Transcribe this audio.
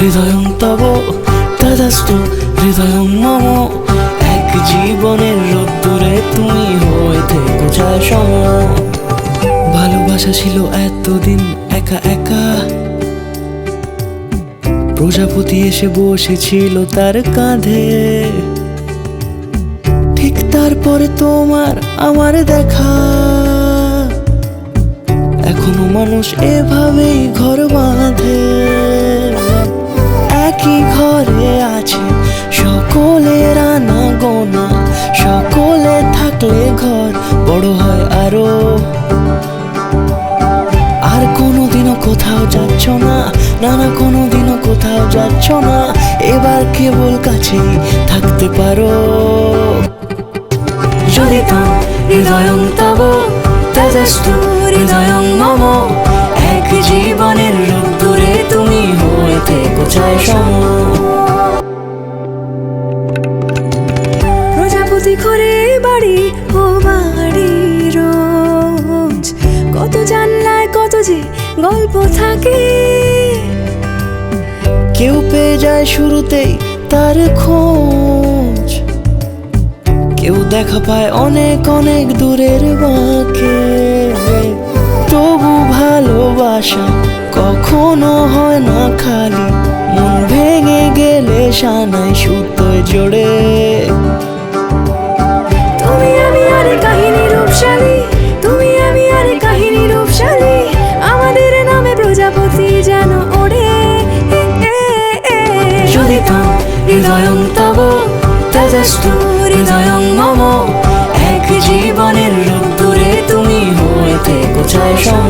হৃদয়ং তব তদস্তু হৃদয়ং মম। এক জীবনের রোদ্দুরে তুমি হয়ে থেকো ছায়া সম। ভালোবাসা ছিল এতদিন একা একা, প্রজাপতি এসে বসেছিল তার কাঁধে। ঠিক তারপরে তোমার আমার দেখা, এখনো মানুষ এভাবেই ঘর বাঁধে। একই ঘরে আছে সকলের আনা গোনা, সকলে থাকলে ঘর বড় হয় আরো। আর কোনোদিনও কোথাও যাচ্ছ না, না না কোনোদিনও কোথাও যাচ্ছ না, এবার কেবল কাছেই থাকতে পারো। যদি তো হৃদয়ং তব তদস্তু হৃদয়ং মম। এক জীবনের রোদ্দুরে তুমি হয়ে থেকো ছায়া সম। প্রজাপতি ঘরে বাড়ি ও বাড়ি রোজ, কত জানলায় কত যে গল্প থাকে। কেউ পেয়ে যায় শুরুতেই তার খোঁজ, কেউ দেখা পায় অনেক অনেক দূরের বাঁকে। তবু ভালোবাসা কখনো হয় না খালি, মন ভেঙে গেলে সানাই সুতোয় জোড়ে। তুমি আমি আর কাহিনী রূপশালী, তুমি আমি আর কাহিনী রূপশালী, আমাদের নামে প্রজাপতি যেন ওড়ে। যদি তো হৃদয়ং তব তদস্তু হৃদয়ং মম। এক জীবনের রোদ্দুরে তুমি হয়ে থেকো ছায়া সম।